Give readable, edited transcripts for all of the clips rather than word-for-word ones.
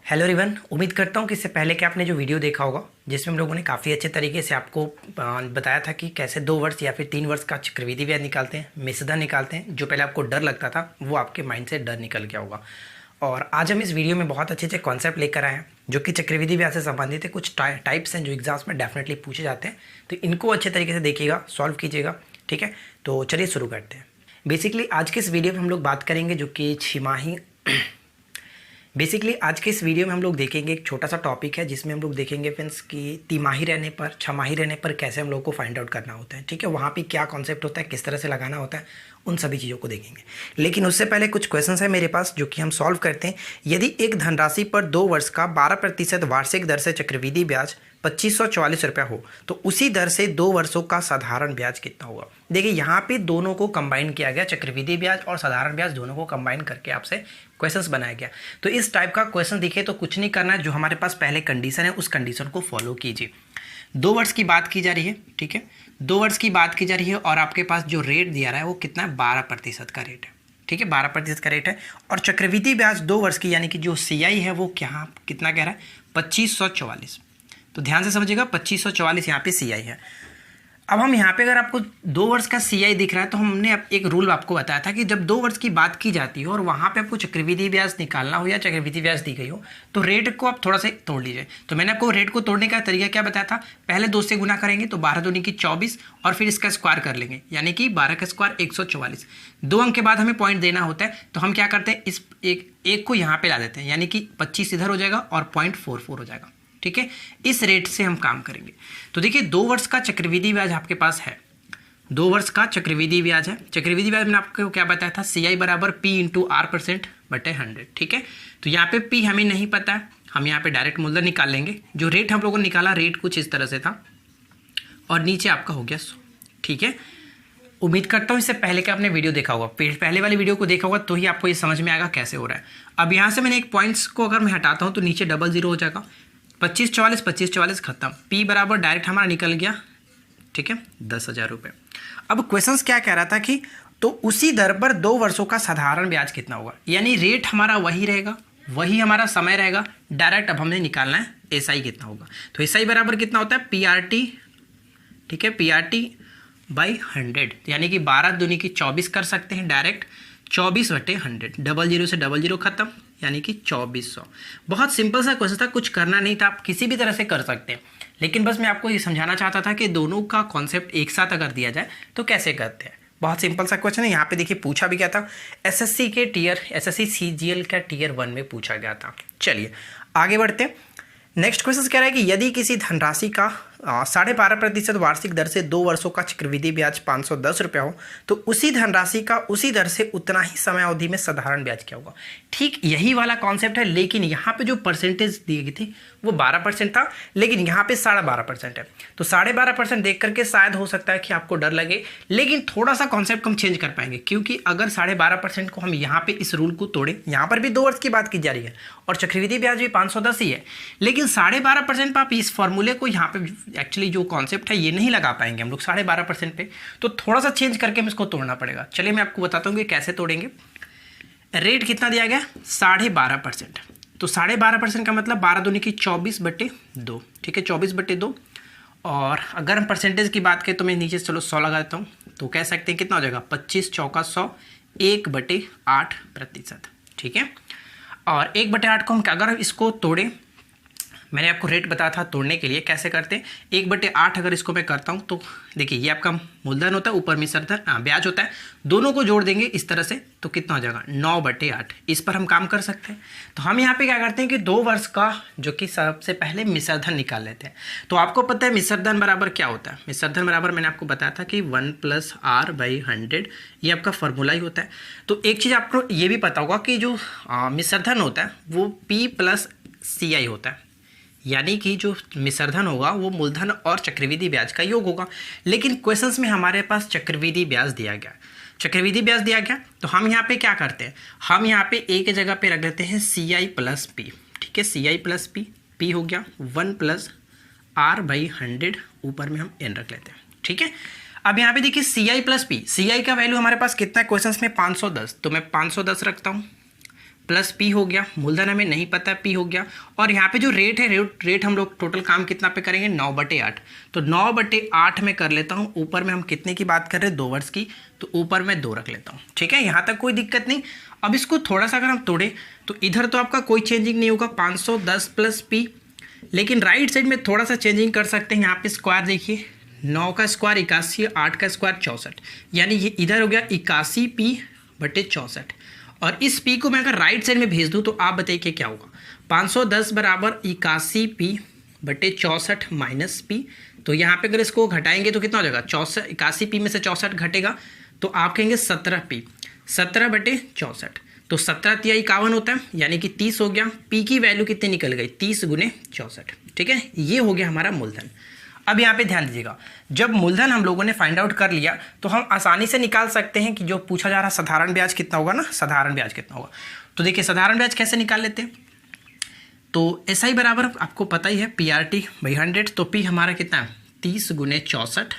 Hello everyone, उम्मीद करता हूँ कि इससे पहले कि आपने जो वीडियो देखा होगा जिसमें हम लोगों ने काफ़ी अच्छे तरीके से आपको बताया था कि कैसे 2 वर्ष या फिर 3 वर्ष का चक्रवृद्धि ब्याज निकालते हैं, मिसदा निकालते हैं। जो पहले आपको डर लगता था वो आपके माइंड से डर निकल गया होगा। और आज हम इस वीडियो में बहुत अच्छे अच्छे कॉन्सेप्ट लेकर आए हैं जो कि चक्रवृद्धि ब्याज से संबंधित है। कुछ टाइप्स हैं जो एग्जाम्स में डेफिनेटली पूछे जाते हैं, तो इनको अच्छे तरीके से देखिएगा, सॉल्व कीजिएगा। ठीक है, तो चलिए शुरू करते हैं। बेसिकली आज के इस वीडियो में हम लोग बात करेंगे जो कि आज के इस वीडियो में हम लोग देखेंगे एक छोटा सा टॉपिक है जिसमें हम लोग देखेंगे फ्रेंड्स कि तिमाही रहने पर, छमाही रहने पर कैसे हम लोग को फाइंड आउट करना होता है। ठीक है, वहाँ पे क्या कॉन्सेप्ट होता है, किस तरह से लगाना होता है, उन सभी चीज़ों को देखेंगे। लेकिन उससे पहले कुछ क्वेश्चंस है मेरे पास जो कि हम सॉल्व करते हैं। यदि एक धनराशि पर 2 वर्ष का 12% वार्षिक दर से चक्रवृद्धि ब्याज 2544 रुपया हो तो उसी दर से 2 वर्षों का साधारण ब्याज कितना होगा। देखिए यहाँ पे दोनों को कंबाइन किया गया, चक्रवृद्धि ब्याज और साधारण ब्याज दोनों को कंबाइन करके आपसे क्वेश्चंस बनाया गया। तो इस टाइप का क्वेश्चन दिखे तो कुछ नहीं करना है, जो हमारे पास पहले कंडीशन है उस कंडीशन को फॉलो कीजिए। 2 वर्ष की बात की जा रही है, ठीक है, 2 वर्ष की बात की जा रही है और आपके पास जो रेट दिया रहा है वो कितना है, 12% का रेट है। ठीक है, 12% का रेट है और चक्रवृद्धि ब्याज 2 वर्ष की यानी कि जो CI है वो कितना कह रहा है, 2544। तो ध्यान से समझिएगा, 2544 यहाँ पे CI है। अब हम यहाँ पे अगर आपको 2 वर्ष का CI दिख रहा है तो हमने एक रूल आपको बताया था कि जब 2 वर्ष की बात की जाती है और वहाँ पे आपको चक्रवृद्धि ब्याज निकालना हो या चक्रवृद्धि ब्याज दी गई हो तो रेट को आप थोड़ा सा तोड़ लीजिए। तो मैंने आपको रेट को तोड़ने का तरीका क्या बताया था, पहले 2 से गुना करेंगे तो 12 दूनी की 24 और फिर इसका स्क्वायर कर लेंगे यानी कि 12 का स्क्वायर 144। 2 अंक के बाद हमें पॉइंट देना होता है तो हम क्या करते हैं, इस एक को यहाँ पे ला देते हैं यानी कि 25 इधर हो जाएगा और 0.44 हो जाएगा। ठीक है, इस रेट से हम काम करेंगे। तो देखिए 2 वर्ष का चक्रवृद्धि ब्याज आपके पास है, 2 वर्ष का चक्रवृद्धि ब्याज है। चक्रवृद्धि ब्याज मैंने आपको क्या बताया था, CI बराबर P इंटू R%/100। ठीक है, तो यहाँ पे P हमें नहीं पता है, हम यहाँ पे डायरेक्ट मूलधन निकाल लेंगे। जो रेट हम लोगों ने निकाला, रेट कुछ इस तरह से था और नीचे आपका हो गया 100। ठीक है, उम्मीद करता हूँ इससे पहले कि आपने वीडियो देखा होगा, पहले वाली वीडियो को देखा होगा तो ही आपको ये समझ में आएगा कैसे हो रहा है। अब यहाँ से मैंने एक पॉइंट्स को अगर मैं हटाता हूँ तो नीचे 00 हो जाएगा, 2544 खत्म। P बराबर डायरेक्ट हमारा निकल गया, ठीक है, 10,000 रुपये। अब क्वेश्चंस क्या कह रहा था कि तो उसी दर पर 2 वर्षों का साधारण ब्याज कितना होगा, यानी रेट हमारा वही रहेगा, वही हमारा समय रहेगा। डायरेक्ट अब हमने निकालना है SI कितना होगा। तो SI बराबर कितना होता है, PRT, ठीक है, PRT/100 यानी कि 12 दूनी की 24 कर सकते हैं डायरेक्ट, 24/100, 00 से 00 खत्म यानी कि 2400। बहुत सिंपल सा क्वेश्चन था, कुछ करना नहीं था, आप किसी भी तरह से कर सकते हैं। लेकिन बस मैं आपको ये समझाना चाहता था कि दोनों का कॉन्सेप्ट एक साथ अगर दिया जाए तो कैसे करते हैं। बहुत सिंपल सा क्वेश्चन है। यहाँ पे देखिए पूछा भी क्या था, SSC CGL का Tier 1 में पूछा गया था। चलिए आगे बढ़ते हैं। नेक्स्ट क्वेश्चन कह रहा है कि यदि किसी धनराशि का 12.5% वार्षिक दर से 2 वर्षों का चक्रवृद्धि ब्याज 510 रुपया हो तो उसी धनराशि का उसी दर से उतना ही समय अवधि में साधारण ब्याज क्या होगा। ठीक यही वाला कॉन्सेप्ट है, लेकिन यहाँ पे जो परसेंटेज दी गई थी वो 12% था, लेकिन यहाँ पे 12.5% है। तो 12.5% देख करके शायद हो सकता है कि आपको डर लगे, लेकिन थोड़ा सा कॉन्सेप्ट हम चेंज कर पाएंगे, क्योंकि अगर 12.5% को हम यहाँ पे इस रूल को तोड़े, यहाँ पर भी 2 वर्ष की बात की जा रही है और चक्रवृद्धि ब्याज भी 510 ही है, लेकिन 12.5% पर आप इस फॉर्मूले को यहाँ पे एक्चुअली जो कॉन्सेप्ट है ये नहीं लगा पाएंगे हम लोग 12.5% पे, तो थोड़ा सा चेंज करके हमें इसको तोड़ना पड़ेगा। चलिए मैं आपको बताता हूँ कि कैसे तोड़ेंगे। रेट कितना दिया गया, 12.5%। तो 12.5% का मतलब 12 दूनी की 24/2, ठीक है, 24/2। और अगर हम परसेंटेज की बात करें तो मैं नीचे से चलो 100 लगा देता हूँ, तो कह सकते हैं कितना हो जाएगा, 25 चौका 100, 1/8%। ठीक है, और 1/8 को हम अगर इसको तोड़ें, मैंने आपको रेट बताया था तोड़ने के लिए कैसे करते हैं। 1/8 अगर इसको मैं करता हूँ तो देखिए ये आपका मूलधन होता है, ऊपर मिश्रधन ब्याज होता है, दोनों को जोड़ देंगे इस तरह से तो कितना हो जाएगा, 9/8। इस पर हम काम कर सकते हैं। तो हम यहाँ पे क्या करते हैं कि 2 वर्ष का जो कि सबसे पहले मिश्रधन निकाल लेते हैं। तो आपको पता है मिश्रधन बराबर क्या होता है, मिश्रधन बराबर मैंने आपको बताया था कि 1 + R/100, ये आपका फॉर्मूला ही होता है। तो एक चीज़ आपको ये भी पता होगा कि जो मिश्रधन होता है वो P + CI होता है, यानी कि जो मिश्रधन होगा वो मूलधन और चक्रवृद्धि ब्याज का योग होगा। लेकिन क्वेश्चंस में हमारे पास चक्रवृद्धि ब्याज दिया गया, चक्रवृद्धि ब्याज दिया गया, तो हम यहाँ पे क्या करते हैं, हम यहाँ पे A के जगह पे रख देते हैं CI + P। ठीक है, CI + P, P हो गया 1 + R/100, ऊपर में हम N रख लेते हैं। ठीक है, अब यहाँ पे देखिए CI + P, CI का वैल्यू हमारे पास कितना है क्वेश्चंस में, 510, तो मैं 510 रखता हूँ। प्लस पी हो गया, मूलधन हमें नहीं पता पी हो गया, और यहाँ पे जो रेट है रेट हम लोग टोटल काम कितना पे करेंगे 9/8। तो 9/8 में कर लेता हूँ। ऊपर में हम कितने की बात कर रहे हैं 2 वर्ष की, तो ऊपर मैं 2 रख लेता हूँ। ठीक है, यहाँ तक कोई दिक्कत नहीं। अब इसको थोड़ा सा अगर हम तोड़े तो इधर तो आपका कोई चेंजिंग नहीं होगा 510 प्लस पी, लेकिन राइट साइड में थोड़ा सा चेंजिंग कर सकते हैं। यहाँ पे स्क्वायर देखिए, 9 का स्क्वायर 81, 8 का स्क्वायर 64, यानी ये इधर हो गया 81p/64। और इस p को मैं अगर राइट साइड में भेज दूँ तो आप बताइए कि क्या होगा। 510 बराबर 81p/64 माइनस p। तो यहाँ पे अगर इसको घटाएंगे तो कितना हो जाएगा 81p में से 64 घटेगा तो आप कहेंगे 17p, 17/64। तो 17×51 होता है, यानी कि 30 हो गया। p की वैल्यू कितनी निकल गई 30 × 64। ठीक है, ये हो गया हमारा मूलधन। अब यहाँ पे ध्यान दीजिएगा, जब मूलधन हम लोगों ने फाइंड आउट कर लिया तो हम आसानी से निकाल सकते हैं कि जो पूछा जा रहा साधारण ब्याज कितना होगा ना, साधारण ब्याज कितना होगा। तो देखिए साधारण ब्याज कैसे निकाल लेते हैं। तो SI बराबर आपको पता ही है PRT/100। तो P हमारा कितना है 30 × 64,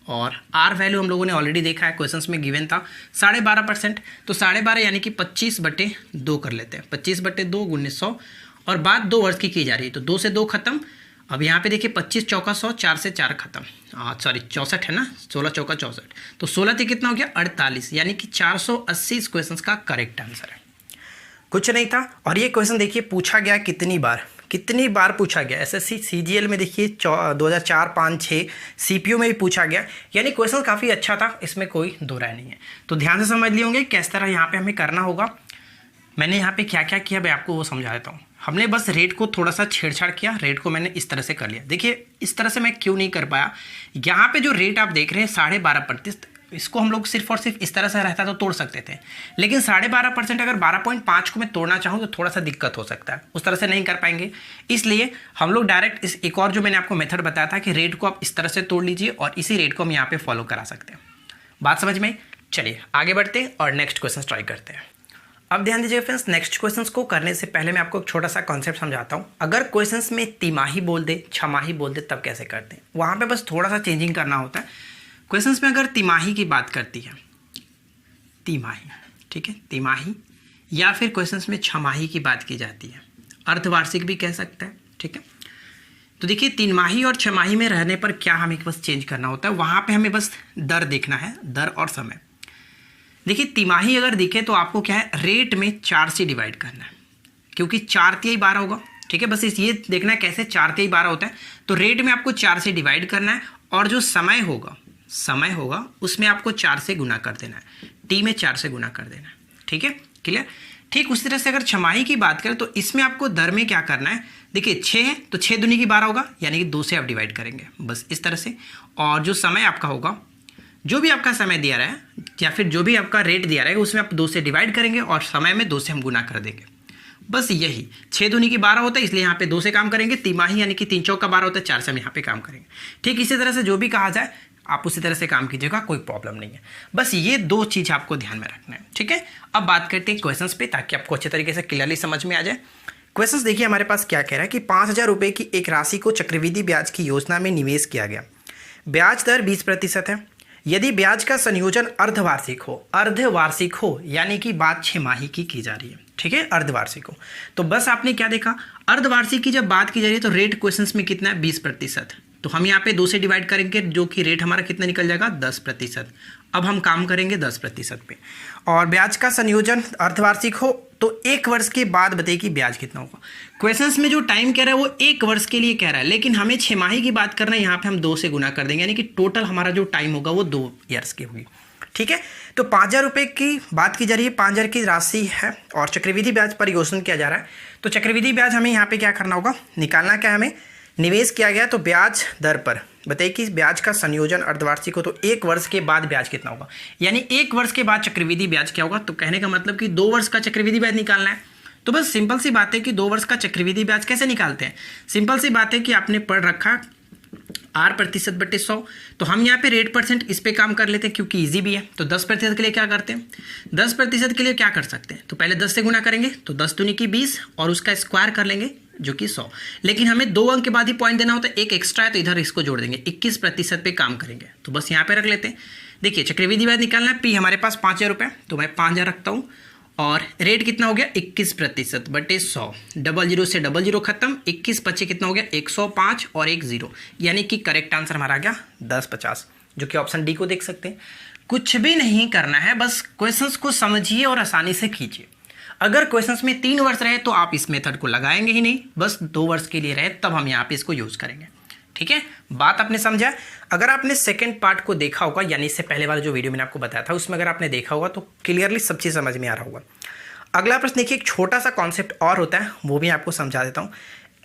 और R वैल्यू हम लोगों ने ऑलरेडी देखा है, क्वेश्चंस में गिवन था 12.5%। तो 12.5 यानी कि 25/2 कर लेते हैं। 25/2 × 100, और बात 2 वर्ष की जा रही है तो 2 से 2 खत्म। अब यहाँ पे देखिए 25 चौका 100, 4 से 4 खत्म, सॉरी 64 है ना, 16 चौका 64। तो 16 से कितना हो गया 48, यानी कि 480 इस क्वेश्चन का करेक्ट आंसर है। कुछ नहीं था। और ये क्वेश्चन देखिए पूछा गया कितनी बार पूछा गया। SSC CGL में देखिए 2004, 5, 6, CPU में भी पूछा गया, यानी क्वेश्चन काफ़ी अच्छा था, इसमें कोई दो राय नहीं है। तो ध्यान से समझ लिए होंगे किस तरह यहाँ पे हमें करना होगा। मैंने यहाँ पे क्या क्या किया मैं आपको वो समझा देता हूँ। हमने बस रेट को थोड़ा सा छेड़छाड़ किया, रेट को मैंने इस तरह से कर लिया। देखिए इस तरह से मैं क्यों नहीं कर पाया, यहाँ पे जो रेट आप देख रहे हैं 12.5%, इसको हम लोग सिर्फ और सिर्फ इस तरह से रहता तो तोड़ सकते थे, लेकिन 12.5% अगर 12.5 को मैं तोड़ना चाहूँ तो थोड़ा सा दिक्कत हो सकता है, उस तरह से नहीं कर पाएंगे। इसलिए हम लोग डायरेक्ट इस एक और जो मैंने आपको मेथड बताया था कि रेट को आप इस तरह से तोड़ लीजिए और इसी रेट को हम यहाँ पे फॉलो करा सकते हैं। बात समझ में? चलिए आगे बढ़ते हैं और नेक्स्ट क्वेश्चन ट्राई करते हैं। अब ध्यान दीजिए फ्रेंड्स, नेक्स्ट क्वेश्चंस को करने से पहले मैं आपको एक छोटा सा कॉन्सेप्ट समझाता हूँ। अगर क्वेश्चंस में तिमाही बोल दे, छमाही बोल दे, तब कैसे करते हैं, वहाँ पे बस थोड़ा सा चेंजिंग करना होता है। क्वेश्चंस में अगर तिमाही की बात करती है, तिमाही, ठीक है, तिमाही, या फिर क्वेश्चंस में छमाही की बात की जाती है, अर्धवार्षिक भी कह सकते हैं, ठीक है। तो देखिए तिमाही और छमाही में रहने पर क्या हमें बस चेंज करना होता है, वहाँ पे हमें बस दर देखना है, दर और समय। देखिए तिमाही अगर दिखे तो आपको क्या है, रेट में 4 से डिवाइड करना है, क्योंकि 4×3=12 होगा, ठीक है। बस ये देखना है कैसे 4×3=12 होता है। तो रेट में आपको 4 से डिवाइड करना है, और जो समय होगा उसमें आपको 4 से गुना कर देना है, टी में 4 से गुना कर देना है, ठीक है, क्लियर। ठीक उसी तरह से अगर छमाही की बात करें तो इसमें आपको दर में क्या करना है, देखिए 6 है तो 6 दूनी की 12 होगा, यानी कि 2 से आप डिवाइड करेंगे, बस इस तरह से। और जो समय आपका होगा, जो भी आपका समय दिया रहा है या फिर जो भी आपका रेट दिया रहेगा उसमें आप 2 से डिवाइड करेंगे और समय में 2 से हम गुना कर देंगे, बस यही। 6 दूनी की 12 होता है, इसलिए यहाँ पे 2 से काम करेंगे। तिमाही यानी कि 3 चौक का 12 होता है, 4 से हम यहाँ पे काम करेंगे। ठीक इसी तरह से जो भी कहा जाए आप उसी तरह से काम कीजिएगा, कोई प्रॉब्लम नहीं है। बस ये 2 चीज़ आपको ध्यान में रखना है, ठीक है। अब बात करते हैं क्वेश्चंस पे, ताकि आपको अच्छे तरीके से क्लियरली समझ में आ जाए। क्वेश्चंस देखिए हमारे पास क्या कह रहा है कि 5000 रुपये की एक राशि को चक्रवृद्धि ब्याज की योजना में निवेश किया गया, ब्याज दर 20% है। यदि ब्याज का संयोजन अर्धवार्षिक हो, यानी कि बात छमाही की जा रही है, ठीक है, अर्धवार्षिक हो। तो बस आपने क्या देखा, अर्धवार्षिक की जब बात की जा रही है तो रेट क्वेश्चंस में कितना है 20%। तो हम यहाँ पे 2 से डिवाइड करेंगे, जो कि रेट हमारा कितना निकल जाएगा 10%। अब हम काम करेंगे 10% पे। और ब्याज का संयोजन अर्धवार्षिक हो तो 1 वर्ष के बाद बताइए कि ब्याज कितना होगा। क्वेश्चंस में जो टाइम कह रहा है वो 1 वर्ष के लिए कह रहा है, लेकिन हमें छमाही की बात करना है, यहाँ पे हम 2 से गुना कर देंगे, यानी कि टोटल हमारा जो टाइम होगा वो 2 ईयर्स की होगी, ठीक है। तो 5000 रुपये की बात की जा रही है, 5000 की राशि है और चक्रवृद्धि ब्याज पर योजना किया जा रहा है। तो चक्रवृद्धि ब्याज हमें यहाँ पे क्या करना होगा, निकालना क्या है हमें, निवेश किया गया तो ब्याज दर पर बताइए कि ब्याज का संयोजन अर्धवार्षिक हो तो 1 वर्ष के बाद ब्याज कितना होगा, यानी 1 वर्ष के बाद चक्रवृद्धि ब्याज क्या होगा। तो कहने का मतलब कि 2 वर्ष का चक्रवृद्धि ब्याज निकालना है। तो बस सिंपल सी बात है कि 2 वर्ष का चक्रवृद्धि ब्याज कैसे निकालते हैं। सिंपल सी बात है कि आपने पढ़ रखा R%/100, तो हम यहाँ पे रेट परसेंट इस पे काम कर लेते हैं क्योंकि इजी भी है। तो 10% के लिए क्या करते हैं, 10% के लिए क्या कर सकते हैं, तो पहले 10 से गुना करेंगे, तो 10 दूनी की 20 और उसका स्क्वायर कर लेंगे जो कि 100। लेकिन हमें 2 अंक के बाद ही पॉइंट देना होता है, एक एक्स्ट्रा है तो इधर इसको जोड़ देंगे, 21% पे काम करेंगे। तो बस यहाँ पे रख लेते हैं। देखिए चक्रवृद्धि ब्याज निकालना है, पी हमारे पास 5000 रुपये, तो मैं 5000 रखता हूँ और रेट कितना हो गया 21% बटे 100, 00 से 00 खत्म, 21 25 कितना हो गया 105 और 1 0, यानी कि करेक्ट आंसर हमारा आ गया 1050, जो कि ऑप्शन डी को देख सकते हैं। कुछ भी नहीं करना है, बस क्वेश्चंस को समझिए और आसानी से कीजिए। अगर क्वेश्चंस में 3 वर्ष रहे तो आप इस मेथड को लगाएंगे ही नहीं, बस 2 वर्ष के लिए रहे तब हम यहाँ पे इसको यूज करेंगे। ठीक है, बात आपने समझा। अगर आपने सेकंड पार्ट को देखा होगा, यानी इससे पहले वाला जो वीडियो मैंने आपको बताया था, उसमें अगर आपने देखा होगा तो क्लियरली सब चीज़ समझ में आ रहा होगा। अगला प्रश्न देखिए, एक छोटा सा कॉन्सेप्ट और होता है, वो भी आपको समझा देता हूँ।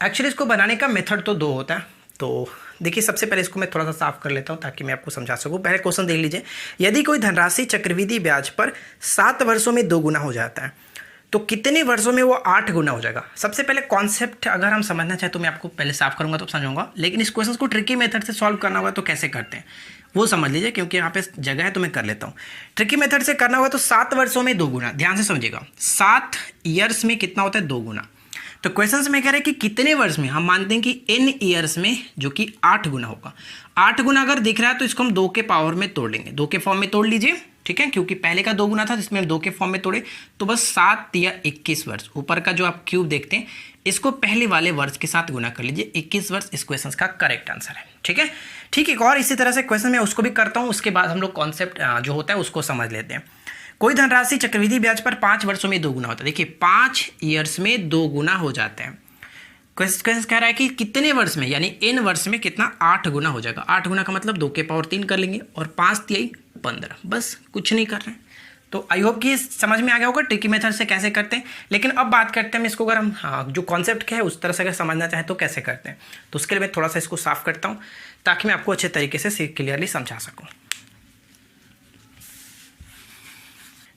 एक्चुअली इसको बनाने का मेथड तो 2 होता है। तो देखिए, सबसे पहले इसको मैं थोड़ा सा साफ कर लेता हूँ ताकि मैं आपको समझा सकूँ। पहले क्वेश्चन देख लीजिए, यदि कोई धनराशि चक्रवृद्धि ब्याज पर 7 वर्षों में 2 गुना हो जाता है तो कितने वर्षों में वो 8 गुना हो जाएगा। सबसे पहले कॉन्सेप्ट अगर हम समझना चाहें तो मैं आपको पहले साफ करूंगा तो समझूंगा, लेकिन इस क्वेश्चन को ट्रिकी मेथड से सॉल्व करना होगा तो कैसे करते हैं वो समझ लीजिए, क्योंकि यहाँ पे जगह है तो मैं कर लेता हूँ। ट्रिकी मेथड से करना होगा तो 7 वर्षों में 2 गुना, ध्यान से समझिएगा, 7 ईयर्स में कितना होता है 2 गुना। तो क्वेश्चन में कह रहे हैं कि कितने वर्ष में, हम मानते हैं कि n ईयर्स में, जो कि 8 गुना होगा। 8 गुना अगर दिख रहा है तो इसको हम 2 के पावर में तोड़ लेंगे, 2 के फॉर्म में तोड़ लीजिए। ठीक है, क्योंकि पहले का 2 गुना था जिसमें हम 2 के फॉर्म में तोड़े, तो बस 7 या 21 वर्ष, ऊपर का जो आप क्यूब देखते हैं इसको पहले वाले वर्ष के साथ गुना कर लीजिए, 21 वर्ष इस क्वेश्चन का करेक्ट आंसर है। ठीक है, ठीक है। और इसी तरह से क्वेश्चन में उसको भी करता हूँ, उसके बाद हम लोग कॉन्सेप्ट जो होता है उसको समझ लेते हैं। कोई धनराशि चक्रवृद्धि ब्याज पर 5 वर्षों में 2 गुना होता है। देखिए, 5 ईयर्स में 2 गुना हो जाते हैं। क्वेश्चन कह रहा है कि कितने वर्ष में, यानी n वर्ष में कितना 8 गुना हो जाएगा। 8 गुना का मतलब 2 के पावर 3 कर लेंगे और 5 3 15, बस कुछ नहीं कर रहे हैं। तो आई होप कि समझ में आ गया होगा ट्रिकी मेथड से कैसे करते हैं। लेकिन अब बात करते हैं इसको, अगर हम जो कॉन्सेप्ट क्या है उस तरह से अगर समझना चाहें तो कैसे करते हैं। तो उसके लिए मैं थोड़ा सा इसको साफ करता हूँ ताकि मैं आपको अच्छे तरीके से क्लियरली समझा सकूँ।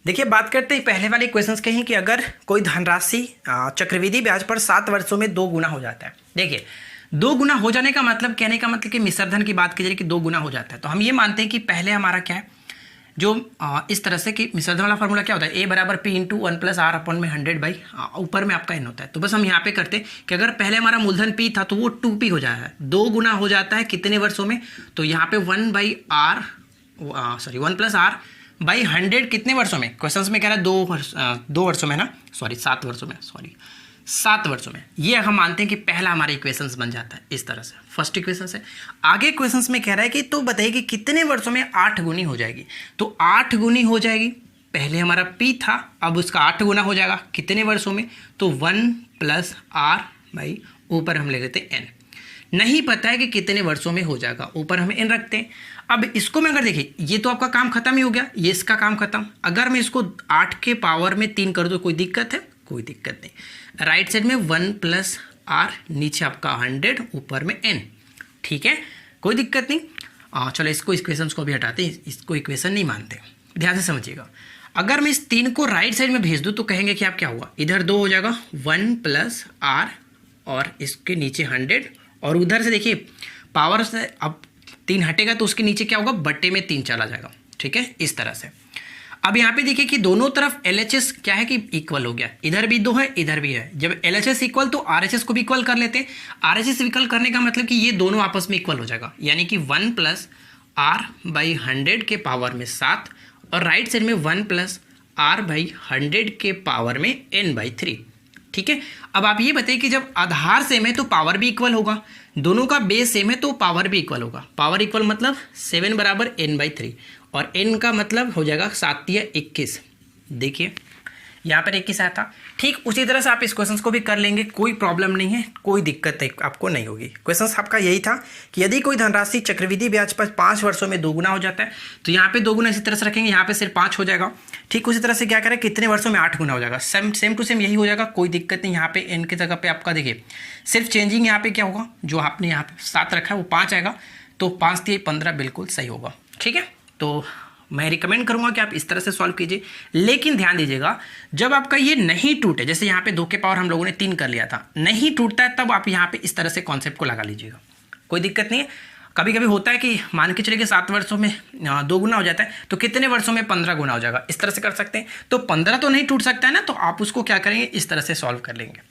देखिए, बात करते हैं पहले वाले क्वेश्चंस के ही कि अगर कोई धनराशि चक्रवृद्धि ब्याज पर 7 वर्षों में 2 गुना हो जाता है। देखिए, 2 गुना हो जाने का मतलब, कहने का मतलब कि मिश्रधन की बात की जाए कि 2 गुना हो जाता है, तो हम ये मानते हैं कि पहले हमारा क्या है, जो इस तरह से कि मिश्रधन वाला फॉर्मूला क्या होता है, A बराबर P into 1 plus R upon में 100 बाई ऊपर में आपका n होता है। तो बस हम यहाँ पे करते हैं कि अगर पहले हमारा मूलधन P था तो वो 2P हो जाएगा, 2 गुना हो जाता है कितने वर्षों में, तो यहाँ पे 1 प्लस R बाई 100 कितने वर्षों में, क्वेश्चंस में कह रहा है 2 वर्षों में ना, 7 वर्षों में, 7 वर्षों में। ये हम मानते हैं कि पहला हमारा इक्वेशंस बन जाता है इस तरह से, फर्स्ट इक्वेशन से। आगे क्वेश्चंस में कह रहा है कि तो बताइए कि कितने वर्षों में 8 गुनी हो जाएगी। तो 8 गुनी हो जाएगी, पहले हमारा P था, अब उसका 8 गुना हो जाएगा कितने वर्षों में, तो 1 प्लस R बाई ऊपर हम ले लेते हैं n। नहीं पता है कि कितने वर्षों में हो जाएगा, ऊपर हम n रखते हैं। अब इसको मैं अगर देखिए, ये तो आपका काम खत्म ही हो गया, ये इसका काम खत्म। अगर मैं इसको 8 के पावर में 3 कर दूँ, कोई दिक्कत है? कोई दिक्कत नहीं। राइट साइड में 1 प्लस R, नीचे आपका 100, ऊपर में n। ठीक है, कोई दिक्कत नहीं। चलो इसको इक्वेशंस को भी हटाते हैं, इसको इक्वेशन नहीं मानते, ध्यान से समझिएगा। अगर मैं इस 3 को राइट साइड में भेज दूँ तो कहेंगे कि आप क्या हुआ, इधर 2 हो जाएगा, 1 प्लस R और इसके नीचे 100, और उधर से देखिए पावर से अब 3 हटेगा तो उसके नीचे क्या होगा, बट्टे में 3 चला जाएगा। ठीक है, इस तरह से। अब यहाँ पे देखिए कि दोनों तरफ LHS क्या है कि इक्वल हो गया, इधर भी 2 है इधर भी है। जब LHS इक्वल तो RHS को भी इक्वल कर लेते हैं। RHS इक्वल करने का मतलब कि ये दोनों आपस में इक्वल हो जाएगा, यानी कि 1 प्लस R बाई 100 के पावर में 7, और राइट साइड में 1 प्लस R बाई 100 के पावर में n बाई 3। ठीक है, अब आप ये बताइए कि जब आधार सेम है तो पावर भी इक्वल होगा, दोनों का बेस सेम है तो पावर भी इक्वल होगा। पावर इक्वल मतलब 7 बराबर n बाई 3, और n का मतलब हो जाएगा 7 या 21। देखिए यहाँ पर 21 आया था। ठीक उसी तरह से आप इस क्वेश्चन को भी कर लेंगे, कोई प्रॉब्लम नहीं है, कोई दिक्कत आपको नहीं होगी। क्वेश्चन आपका यही था कि यदि कोई धनराशि चक्रवृद्धि ब्याज पर 5 वर्षों में 2 गुना हो जाता है, तो यहाँ पे 2 गुना इसी तरह से रखेंगे, यहाँ पे सिर्फ 5 हो जाएगा। ठीक उसी तरह से क्या करें, कितने वर्षों में 8 गुना हो जाएगा, सेम टू सेम यही हो जाएगा, कोई दिक्कत नहीं। यहाँ पे n की जगह पे आपका देखिए सिर्फ चेंजिंग यहाँ पे क्या होगा, जो आपने यहाँ पे 7 रखा है वो 5 आएगा, तो 5 3 15 बिल्कुल सही होगा। ठीक है, तो मैं रिकमेंड करूंगा कि आप इस तरह से सॉल्व कीजिए। लेकिन ध्यान दीजिएगा, जब आपका ये नहीं टूटे, जैसे यहाँ पे 2 के पावर हम लोगों ने 3 कर लिया था, नहीं टूटता है, तब आप यहाँ पे इस तरह से कॉन्सेप्ट को लगा लीजिएगा, कोई दिक्कत नहीं है। कभी कभी होता है कि मान के चलिए कि 7 वर्षों में 2 गुना हो जाता है, तो कितने वर्षों में 15 गुना हो जाएगा, इस तरह से कर सकते हैं। तो 15 तो नहीं टूट सकता है ना, तो आप उसको क्या करेंगे, इस तरह से सॉल्व कर लेंगे।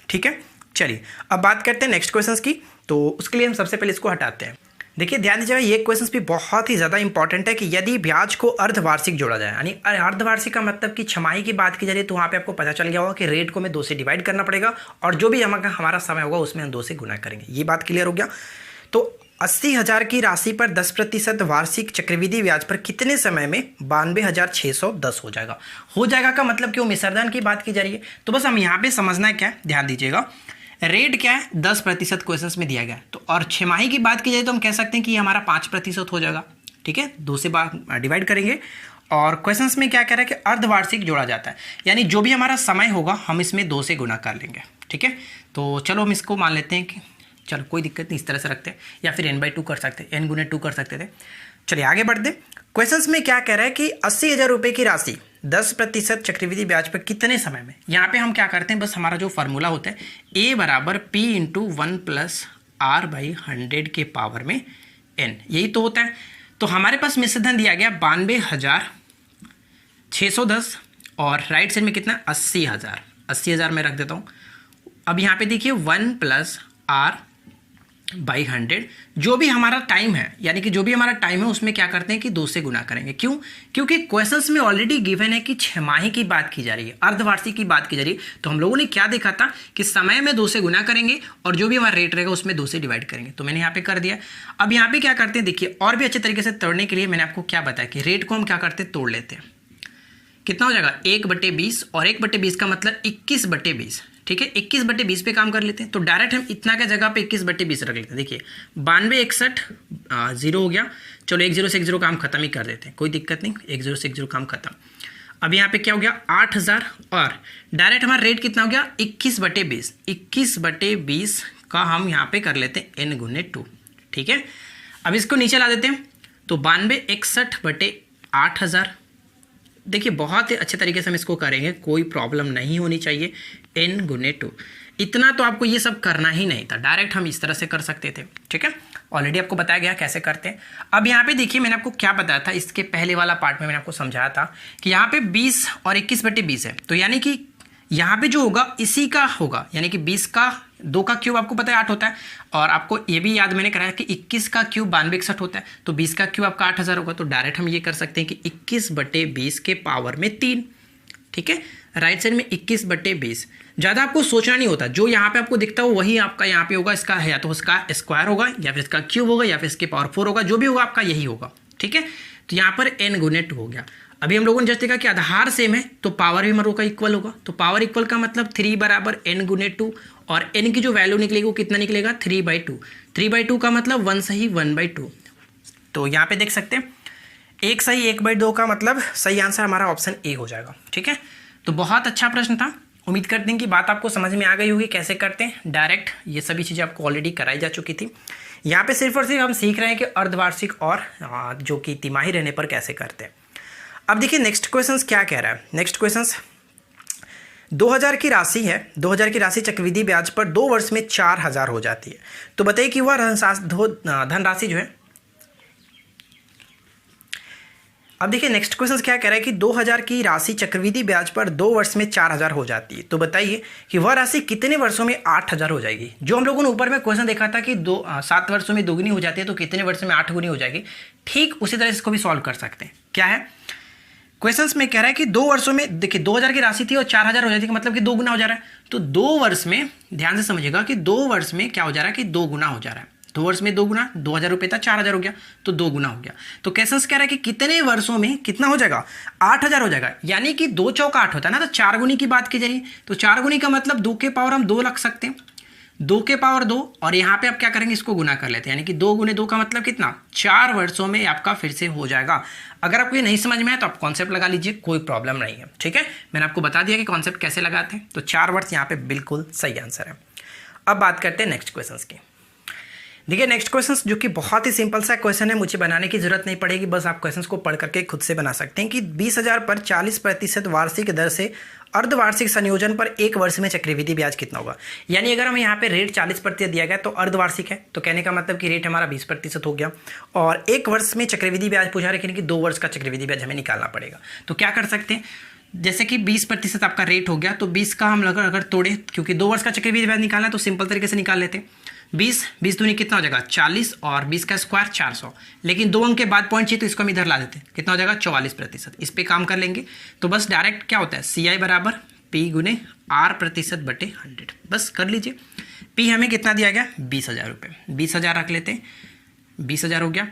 ठीक है, चलिए अब बात करते हैं नेक्स्ट क्वेश्चन की। तो उसके लिए हम सबसे पहले इसको हटाते हैं। देखिए ध्यान दीजिएगा, ये क्वेश्चन भी बहुत ही ज़्यादा इंपॉर्टेंट है कि यदि ब्याज को अर्धवार्षिक जोड़ा जाए, यानी अर्धवार्षिक का मतलब कि छमाही की बात की जा रही है, तो वहाँ पे आपको पता चल गया होगा कि रेट को हमें 2 से डिवाइड करना पड़ेगा और जो भी हमारा समय होगा उसमें हम 2 से गुना करेंगे। ये बात क्लियर हो गया। तो 80,000 की राशि पर 10% वार्षिक चक्रवृद्धि ब्याज पर कितने समय में 92,610 हो जाएगा। हो जाएगा का मतलब क्यों, मिश्रधन की बात की जा रही है, तो बस हम यहाँ पे समझना है क्या है, ध्यान दीजिएगा। रेट क्या है 10% क्वेश्चंस में दिया गया है, तो और छमाही की बात की जाए तो हम कह सकते हैं कि हमारा 5% हो जाएगा। ठीक है, 2 से डिवाइड करेंगे। और क्वेश्चंस में क्या कह रहा है कि अर्धवार्षिक जोड़ा जाता है, यानी जो भी हमारा समय होगा हम इसमें 2 से गुना कर लेंगे। ठीक है, तो चलो हम इसको मान लेते हैं कि चलो कोई दिक्कत नहीं, इस तरह से रखते हैं, या फिर n/2 कर सकते हैं, n गुने 2 कर सकते थे। चलिए आगे बढ़ते। क्वेश्चंस में क्या कह रहा है कि 80,000 रुपये की राशि 10% चक्रवृद्धि ब्याज पर कितने समय में। यहाँ पे हम क्या करते हैं, बस हमारा जो फार्मूला होता है a बराबर p इंटू 1 प्लस r/100 के पावर में n, यही तो होता है। तो हमारे पास मिश्रधन दिया गया 92,610 और राइट साइड में कितना 80,000, 80,000 में रख देता हूँ। अब यहाँ पे देखिए 1 प्लस r/100, जो भी हमारा टाइम है, यानी कि जो भी हमारा टाइम है उसमें क्या करते हैं कि 2 से गुना करेंगे। क्यों, क्योंकि क्वेश्चंस में ऑलरेडी गिवन है कि छमाही की बात की जा रही है, अर्धवार्षिक की बात की जा रही है। तो हम लोगों ने क्या देखा था कि समय में 2 से गुना करेंगे और जो भी हमारा रेट रहेगा उसमें 2 से डिवाइड करेंगे, तो मैंने यहाँ पे कर दिया। अब यहाँ पे क्या करते हैं, देखिए और भी अच्छे तरीके से तोड़ने के लिए मैंने आपको क्या बताया कि रेट को हम क्या करते हैं, तोड़ लेते हैं। कितना हो जाएगा 1/20 और 1/20 का मतलब 21/20। ठीक है, 21/20 पे काम कर लेते हैं, तो डायरेक्ट हम इतना के जगह पे 21/20 रख लेते हैं। देखिए 9261 0 हो गया। चलो 10 से 10 काम खत्म ही कर देते हैं, कोई दिक्कत नहीं, 10 से 10 काम खत्म। अब यहाँ पे क्या हो गया 8,000 और डायरेक्ट हमारा रेट कितना हो गया 21/20। 21/20 का हम यहाँ पे कर लेते हैं n गुने 2। ठीक है, अब इसको नीचे ला देते हैं, तो 9261/8,000। देखिए बहुत ही अच्छे तरीके से हम इसको करेंगे, कोई प्रॉब्लम नहीं होनी चाहिए। n गुने 2, इतना तो आपको ये सब करना ही नहीं था, डायरेक्ट हम इस तरह से कर सकते थे। ठीक है, ऑलरेडी आपको बताया गया कैसे करते हैं। अब यहाँ पे देखिए मैंने आपको क्या बताया था, इसके पहले वाला पार्ट में मैंने आपको समझाया था कि यहाँ पे 20 और 21/20 है, तो यानी कि यहाँ पे जो होगा इसी का होगा, यानी कि 20 का 2 का क्यूब आपको पता है 8 होता है, और आपको ये भी याद मैंने कराया कि 21 का क्यूब 9261 होता है, तो 20 का क्यूब आपका 8,000 होगा। तो डायरेक्ट हम ये कर सकते हैं कि 21/20 के पावर में 3। ठीक है, राइट साइड में 21/20, ज़्यादा आपको सोचना नहीं होता, जो यहाँ पे आपको दिखता हो वही आपका यहाँ पे होगा। इसका है या तो इसका स्क्वायर होगा या फिर इसका क्यूब होगा या फिर इसके पावर 4 होगा, जो भी होगा आपका यही होगा। ठीक है, तो यहाँ पर n गुने 2 हो गया। अभी हम लोगों ने जस्ट देखा कि आधार सेम है तो पावर भी हमारे का इक्वल होगा, तो पावर इक्वल का मतलब 3 बराबर n गुने 2, और n की जो वैल्यू निकलेगी वो कितना निकलेगा 3/2। 3/2 का मतलब 1 सही 1/2। तो यहाँ पे देख सकते हैं 1 सही 1/2 का मतलब सही आंसर हमारा ऑप्शन ए हो जाएगा। ठीक है, तो बहुत अच्छा प्रश्न था, उम्मीद करते हैं कि बात आपको समझ में आ गई होगी कैसे करते हैं। डायरेक्ट ये सभी चीज़ें आपको ऑलरेडी कराई जा चुकी थी, यहाँ पे सिर्फ और सिर्फ हम सीख रहे हैं कि अर्धवार्षिक और जो कि तिमाही रहने पर कैसे करते हैं। अब देखिए नेक्स्ट क्वेश्चन क्या कह रहा है। नेक्स्ट क्वेश्चन 2000 की राशि है, 2000 की राशि चक्रवृद्धि ब्याज पर 2 वर्ष में 4000 हो जाती है, तो बताइए कि वह धनराशि जो है। अब देखिए नेक्स्ट क्वेश्चन क्या कह रहा है कि 2000 की राशि चक्रवृद्धि ब्याज पर 2 वर्ष में 4000 हो जाती है, तो बताइए कि वह राशि कितने वर्षों में 8000 हो जाएगी। जो हम लोगों ने ऊपर में क्वेश्चन देखा था कि 7 वर्षों में 2 गुनी हो जाती है, तो कितने वर्ष में 8 गुनी हो जाएगी, ठीक उसी तरह इसको भी सॉल्व कर सकते हैं। क्या है क्वेश्चंस में कह रहा है कि 2 वर्षों में, देखिए 2000 की राशि थी और 4000 हो जाती है, मतलब कि 2 गुना हो जा रहा है। तो 2 वर्ष में ध्यान से समझिएगा कि 2 वर्ष में क्या हो जा रहा है कि 2 गुना हो जा रहा है। 2 वर्ष में 2 गुना, 2000 रुपये था 4000 हो गया, तो 2 गुना हो गया। तो क्वेश्चंस कह रहा है कि कितने वर्षों में कितना हो जाएगा 8000 हो जाएगा, यानी कि 2 चौका 8 होता है ना, तो 4 गुनी की बात की जा रही है, तो 4 गुनी का मतलब 2 के पावर हम 2 रख सकते हैं, 2 के पावर 2, और यहाँ पे आप क्या करेंगे इसको गुना कर लेते हैं, यानी कि 2 गुने 2 का मतलब कितना 4 वर्षों में आपका फिर से हो जाएगा। अगर आपको ये नहीं समझ में आए तो आप कॉन्सेप्ट लगा लीजिए, कोई प्रॉब्लम नहीं है। ठीक है, मैंने आपको बता दिया कि कॉन्सेप्ट कैसे लगाते हैं, तो 4 वर्ष यहाँ पे बिल्कुल सही आंसर है। अब बात करते हैं नेक्स्ट क्वेश्चन की। देखिए नेक्स्ट क्वेश्चन जो कि बहुत ही सिंपल सा क्वेश्चन है, मुझे बनाने की जरूरत नहीं पड़ेगी, बस आप क्वेश्चन को पढ़ करके खुद से बना सकते हैं कि 20,000 पर 40% वार्षिक दर से अर्धवार्षिक संयोजन पर 1 वर्ष में चक्रवृद्धि ब्याज कितना होगा। यानी अगर हम यहाँ पे रेट 40% दिया गया तो अर्धवार्षिक है, तो कहने का मतलब कि रेट हमारा 20% हो गया, और 1 वर्ष में चक्रवृद्धि ब्याज पूछा रहे कि 2 वर्ष का चक्रवृद्धि ब्याज हमें निकालना पड़ेगा। तो क्या कर सकते हैं, जैसे कि 20% आपका रेट हो गया, तो 20 का हम अगर तोड़े, क्योंकि 2 वर्ष का चक्रवृद्धि ब्याज निकालना है तो सिंपल तरीके से निकाल लेते हैं। 20 20 दूनी कितना हो जाएगा 40 और 20 का स्क्वायर 400। लेकिन 2 अंक के बाद पॉइंट चाहिए तो इसको हम इधर ला देते हैं, कितना हो जाएगा 44%। इस पे काम कर लेंगे तो बस डायरेक्ट क्या होता है CI बराबर P गुने R%/100। बस कर लीजिए। P हमें कितना दिया गया 20,000 रुपये, 20,000 रख लेते हैं, 20,000 हो गया।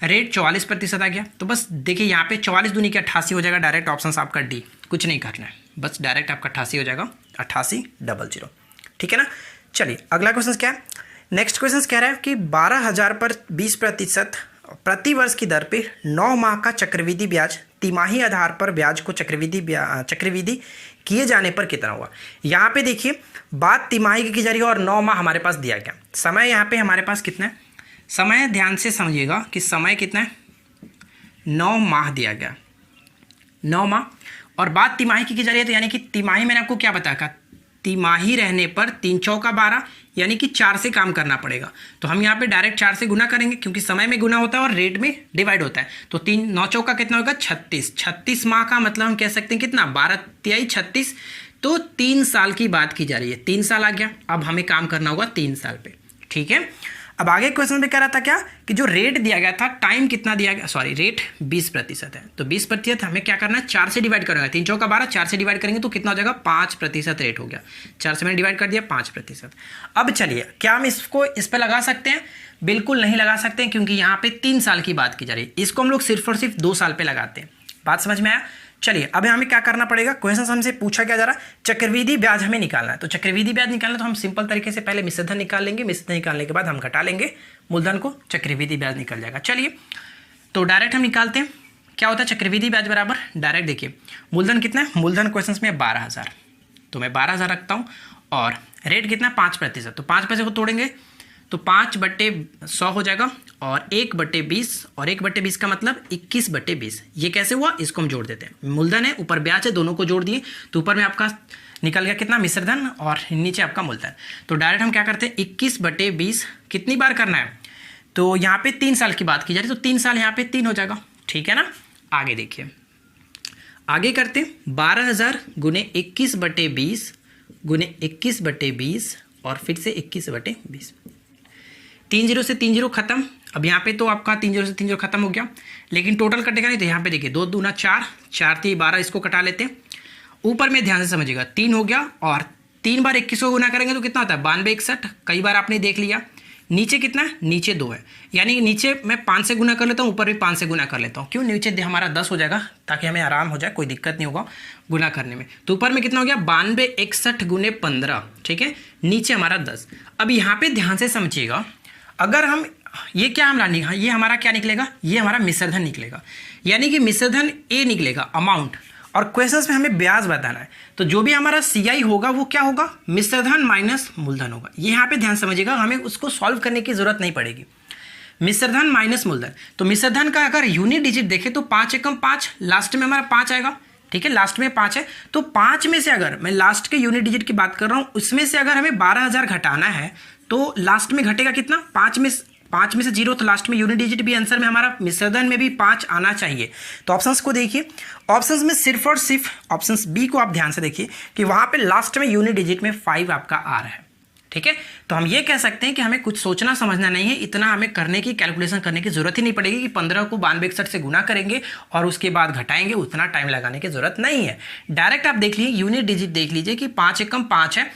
रेट 44% आ गया। तो बस देखिए यहाँ पे 44 दूनी के 88 हो जाएगा। डायरेक्ट ऑप्शन आपका डी, कुछ नहीं करना है, बस डायरेक्ट आपका 88 हो जाएगा, 8800। ठीक है ना। चलिए अगला क्वेश्चन क्या है। नेक्स्ट क्वेश्चन कह रहा है कि 12,000 पर 20% प्रति वर्ष की दर पे 9 माह का चक्रवृद्धि ब्याज तिमाही आधार पर ब्याज को चक्रवृद्धि किए जाने पर कितना हुआ। यहाँ पे देखिए बात तिमाही की जा रही है और 9 माह हमारे पास दिया गया। समय यहाँ पे हमारे पास कितना है, समय ध्यान से समझिएगा कि समय कितना है 9 माह दिया गया, 9 माह। और बात तिमाही की जा रही है तो यानी कि तिमाही मैंने आपको क्या बताया, तिमाही रहने पर 3 चौका 12 यानी कि 4 से काम करना पड़ेगा। तो हम यहाँ पे डायरेक्ट 4 से गुना करेंगे क्योंकि समय में गुना होता है और रेट में डिवाइड होता है। तो 3 9 चौका कितना होगा 36, 36 माह का मतलब हम कह सकते हैं कितना 12 तिहाई 36। तो 3 साल की बात की जा रही है, 3 साल आ गया। अब हमें काम करना होगा 3 साल पे। ठीक है। अब आगे क्वेश्चन में कह रहा था क्या कि जो रेट दिया गया था, टाइम कितना दिया गया, सॉरी रेट 20% है। तो 20% हमें क्या करना है 4 से डिवाइड करेंगे, 3 चौका 12, 4 से डिवाइड करेंगे तो कितना हो जाएगा 5% रेट हो गया। 4 से मैंने डिवाइड कर दिया 5%। अब चलिए क्या हम इसको इस पर लगा सकते हैं, बिल्कुल नहीं लगा सकते हैं क्योंकि यहाँ पे 3 साल की बात की जा रही है। इसको हम लोग सिर्फ और सिर्फ 2 साल पे लगाते हैं। बात समझ में आया। चलिए अब हमें क्या करना पड़ेगा, क्वेश्चन हमसे पूछा क्या जा रहा है, चक्रवृद्धि ब्याज हमें निकालना है। तो चक्रवृद्धि ब्याज निकालना तो हम सिंपल तरीके से पहले मिश्रधन निकाल लेंगे, मिश्रधन निकालने के बाद हम घटा लेंगे मूलधन को, चक्रवृद्धि ब्याज निकल जाएगा। चलिए तो डायरेक्ट हम निकालते हैं क्या होता है चक्रवृद्धि ब्याज बराबर, डायरेक्ट देखिए मूलधन कितना है, मूलधन क्वेश्चन में 12,000, तो मैं 12,000 रखता हूँ और रेट कितना 5%। तो 5% को तोड़ेंगे तो 5/100 हो जाएगा और 1/20 और 1/20 का मतलब 21/20। ये कैसे हुआ, इसको हम जोड़ देते हैं। मूलधन है ऊपर ब्याज है, दोनों को जोड़ दिए तो ऊपर में आपका निकल गया कितना मिश्रधन और नीचे आपका मूलधन। तो डायरेक्ट हम क्या करते हैं 21/20 कितनी बार करना है, तो यहाँ पे 3 साल की बात की जा रही है तो 3 साल यहाँ पे 3 हो जाएगा। ठीक है ना। आगे देखिए, आगे करते 12,000 गुने 21/20 गुने 21/20 और फिर से 21/20। 3 0 से 3 0 खत्म। अब यहाँ पे तो आपका 3 0 से 3 0 खत्म हो गया, लेकिन टोटल कटेगा नहीं। तो यहाँ पे देखिए 2 दूना 4, 4 3 12, इसको कटा लेते हैं। ऊपर में ध्यान से समझिएगा 3 हो गया और 3 बार 21 को गुना करेंगे तो कितना होता है 92 61। कई बार आपने देख लिया। नीचे कितना है, नीचे 2 है, यानी कि नीचे मैं 5 से गुना कर लेता हूँ, ऊपर भी 5 से गुना कर लेता हूँ। क्यों, नीचे हमारा 10 हो जाएगा ताकि हमें आराम हो जाए, कोई दिक्कत नहीं होगा गुना करने में। तो ऊपर में कितना हो गया 92 61 गुने 15। ठीक है, नीचे हमारा 10। अब यहाँ पे ध्यान से समझिएगा, अगर हम ये क्या हम लाने, ये हमारा क्या निकलेगा, ये हमारा मिश्रधन निकलेगा, यानी कि मिश्रधन ए निकलेगा अमाउंट, और क्वेश्चंस में हमें ब्याज बताना है। तो जो भी हमारा CI होगा वो क्या होगा, मिश्रधन माइनस मूलधन होगा। ये यहाँ पे ध्यान समझिएगा, हमें उसको सॉल्व करने की जरूरत नहीं पड़ेगी। मिश्रधन माइनस मूलधन, तो मिश्रधन का अगर यूनिट डिजिट देखें तो 5 एकम 5, लास्ट में हमारा 5 आएगा। ठीक है, लास्ट में 5 है। तो 5 में से अगर मैं लास्ट के यूनिट डिजिट की बात कर रहा हूँ, उसमें से अगर हमें 12,000 घटाना है तो लास्ट में घटेगा कितना 5 में से 0, तो लास्ट में यूनिट डिजिट भी आंसर में हमारा मिश्रधन में भी 5 आना चाहिए। तो ऑप्शंस को देखिए, ऑप्शंस में सिर्फ और सिर्फ ऑप्शंस बी को आप ध्यान से देखिए कि वहां पे लास्ट में यूनिट डिजिट में 5 आपका आ रहा है। ठीक है, तो हम ये कह सकते हैं कि हमें कुछ सोचना समझना नहीं है, इतना हमें करने की कैलकुलेशन करने की जरूरत ही नहीं पड़ेगी कि 15 को 92 61 से गुना करेंगे और उसके बाद घटाएंगे, उतना टाइम लगाने की जरूरत नहीं है। डायरेक्ट आप देख लीजिए, यूनिट डिजिट देख लीजिए कि 5 एकम 5 है,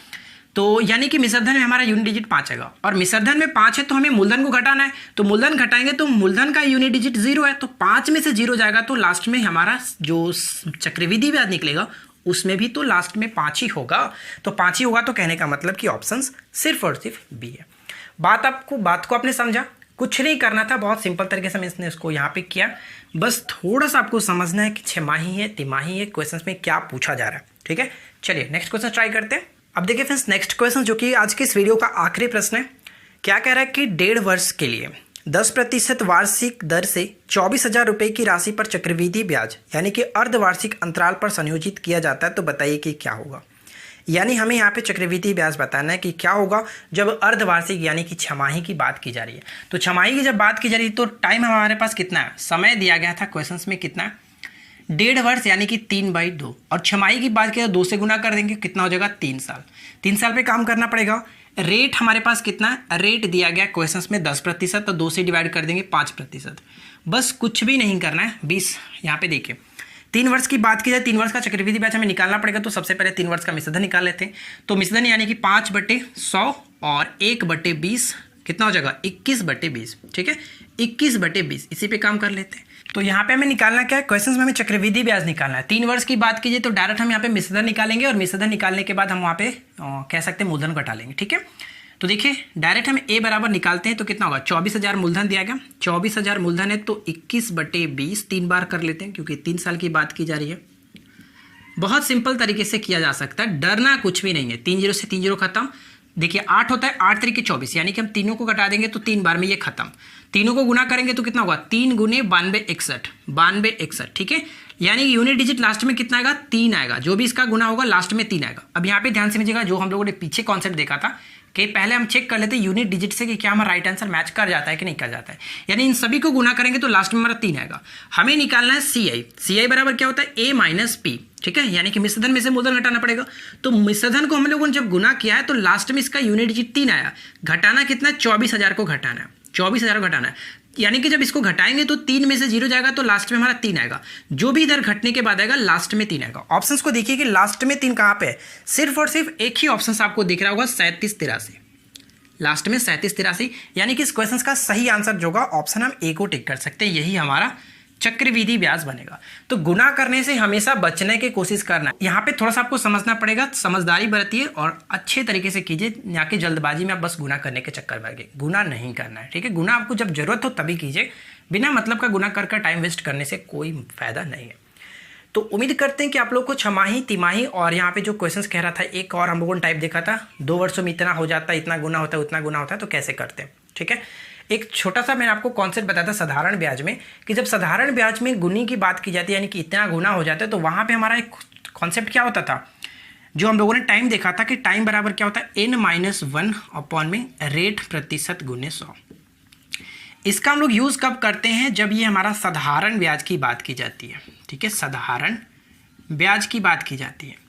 तो यानी कि मिश्रधन में हमारा यूनिट डिजिट 5 आएगा और मिश्रधन में 5 है तो हमें मूलधन को घटाना है। तो मूलधन घटाएंगे तो मूलधन का यूनिट डिजिट 0 है, तो 5 में से 0 जाएगा तो लास्ट में हमारा जो चक्रवृद्धि ब्याज निकलेगा उसमें भी तो लास्ट में 5 ही होगा। तो 5 ही होगा, तो कहने का मतलब कि ऑप्शन सिर्फ और सिर्फ बी है। बात को आपने समझा, कुछ नहीं करना था, बहुत सिंपल तरीके से मैंने इसको यहाँ पे किया। बस थोड़ा सा आपको समझना है कि 6 माही है, तिमाही है, क्वेश्चन में क्या पूछा जा रहा है। ठीक है, चलिए नेक्स्ट क्वेश्चन ट्राई करते हैं। अब देखिए फ्रेंड्स, नेक्स्ट क्वेश्चन जो कि आज के इस वीडियो का आखिरी प्रश्न है, क्या कह रहा है कि 1.5 वर्ष के लिए 10% वार्षिक दर से 24,000 रुपये की राशि पर चक्रवृद्धि ब्याज यानी कि अर्धवार्षिक अंतराल पर संयोजित किया जाता है, तो बताइए कि क्या होगा। यानी हमें यहाँ पे चक्रवृद्धि ब्याज बताना है कि क्या होगा जब अर्धवार्षिक यानी कि 6 माही की बात की जा रही है। तो 6 माही की जब बात की जा रही है तो टाइम हमारे पास कितना है, समय दिया गया था क्वेश्चन में कितना, 1.5 वर्ष यानी कि 3/2, और 6 माही की बात करें तो 2 से गुना कर देंगे, कितना हो जाएगा 3 साल। 3 साल पे काम करना पड़ेगा। रेट हमारे पास कितना है, रेट दिया गया क्वेश्चंस में 10%, तो 2 से डिवाइड कर देंगे 5%। बस कुछ भी नहीं करना है। 20 यहाँ पे देखिए 3 वर्ष की बात की जाए, 3 वर्ष का चक्रवृद्धि ब्याज हमें निकालना पड़ेगा, तो सबसे पहले 3 वर्ष का मिश्रधन निकाल लेते हैं। तो मिश्रधन यानी कि 5/100 और 1/20 कितना हो जाएगा 21/20, ठीक है 21/20, इसी पे काम कर लेते हैं। तो यहाँ पे हमें निकालना क्या है, क्वेश्चंस में हमें चक्रवृद्धि ब्याज निकालना है। 3 वर्ष की बात कीजिए तो डायरेक्ट हम यहाँ पे मिश्रधन निकालेंगे और मिश्रधन निकालने के बाद हम वहाँ पे कह सकते हैं मूलधन घटा लेंगे, ठीक है। तो देखिए डायरेक्ट हम ए बराबर निकालते हैं तो कितना होगा 24,000 मूलधन दिया गया, 24,000 मूलधन है तो 21/20 3 बार कर लेते हैं क्योंकि 3 साल की बात की जा रही है। बहुत सिंपल तरीके से किया जा सकता है, डरना कुछ भी नहीं है। 3 0 से 3 0 खत्म। देखिए 8 होता है, 8 3 24, यानी कि हम तीनों को घटा देंगे तो 3 बार में ये खत्म। तीनों को गुना करेंगे तो कितना होगा 3 गुने 92 61, ठीक है। यानी कि यूनिट डिजिट लास्ट में कितना आएगा 3 आएगा, जो भी इसका गुना होगा लास्ट में 3 आएगा। अब यहाँ पे ध्यान समझिएगा, जो हम लोगों ने पीछे कॉन्सेप्ट देखा था कि पहले हम चेक कर लेते हैं यूनिट डिजिट से कि क्या हमारा राइट आंसर मैच कर जाता है कि नहीं कर जाता है। यानी इन सभी को गुना करेंगे तो लास्ट में हमारा 3 आएगा। हमें निकालना है CI बराबर क्या होता है A - P, ठीक है। यानी कि मिश्रधन में से मूलधन घटाना पड़ेगा। तो मिश्रधन को हम लोगों ने जब गुना किया है तो लास्ट में इसका यूनिट डिजिट 3 आया। घटाना कितना 24,000 को घटाना है, 24,000 को घटाना है। यानी कि जब इसको घटाएंगे तो 3 में से 0 जाएगा तो लास्ट में हमारा 3 आएगा। जो भी इधर घटने के बाद आएगा लास्ट में 3 आएगा। ऑप्शंस को देखिए कि लास्ट में 3 कहाँ पे है, सिर्फ और सिर्फ एक ही ऑप्शन आपको दिख रहा होगा 37 83, लास्ट में 37 83। यानी कि इस क्वेश्चन का सही आंसर जो होगा ऑप्शन हम ए को टिक कर सकते हैं, यही हमारा चक्रवृद्धि ब्याज बनेगा। तो गुना करने से हमेशा बचने की कोशिश करना है। यहाँ पे थोड़ा सा आपको समझना पड़ेगा, समझदारी बरतिए और अच्छे तरीके से कीजिए, यहाँ की जल्दबाजी में आप बस गुना करने के चक्कर में गए। गुना नहीं करना है, ठीक है। गुना आपको जब जरूरत हो तभी कीजिए, बिना मतलब का गुना कर टाइम वेस्ट करने से कोई फायदा नहीं है। तो उम्मीद करते हैं कि आप लोग को छमाही तिमाही और यहाँ पे जो क्वेश्चंस कह रहा था, एक और हम लोगों ने टाइप देखा था 2 वर्षों में इतना हो जाता है, इतना गुना होता है, उतना गुना होता है, तो कैसे करते हैं, ठीक है। एक छोटा सा मैंने आपको कॉन्सेप्ट बताया था साधारण ब्याज में कि जब साधारण ब्याज में गुनी की बात की जाती है यानी कि इतना गुना हो जाता है, तो वहाँ पे हमारा एक कॉन्सेप्ट क्या होता था, जो हम लोगों ने टाइम देखा था कि टाइम बराबर क्या होता है n-1 अपॉन में रेट प्रतिशत गुने 100। इसका हम लोग यूज़ कब करते हैं, जब ये हमारा साधारण ब्याज की बात की जाती है, ठीक है। साधारण ब्याज की बात की जाती है,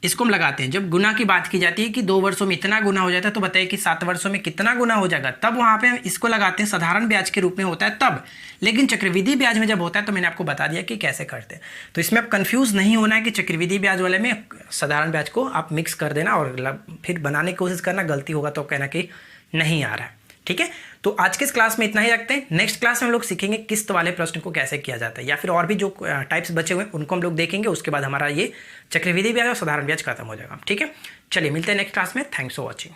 इसको हम लगाते हैं। जब गुना की बात की जाती है कि 2 वर्षों में इतना गुना हो जाता है, तो बताइए कि 7 वर्षों में कितना गुना हो जाएगा, तब वहाँ पे हम इसको लगाते हैं। साधारण ब्याज के रूप में होता है तब, लेकिन चक्रवृद्धि ब्याज में जब होता है तो मैंने आपको बता दिया कि कैसे करते हैं। तो इसमें आप कंफ्यूज नहीं होना है कि चक्रवृद्धि ब्याज वाले में साधारण ब्याज को आप मिक्स कर देना और फिर बनाने की कोशिश करना, गलती होगा तो कहना कि नहीं आ रहा है, ठीक है। तो आज के इस क्लास में इतना ही रखते हैं। नेक्स्ट क्लास में हम लोग सीखेंगे किस्त वाले प्रश्न को कैसे किया जाता है, या फिर और भी जो टाइप्स बचे हुए हैं उनको हम लोग देखेंगे। उसके बाद हमारा ये चक्रवृद्धि ब्याज और साधारण ब्याज खत्म हो जाएगा, ठीक है। चलिए मिलते हैं नेक्स्ट क्लास में। Thanks for watching.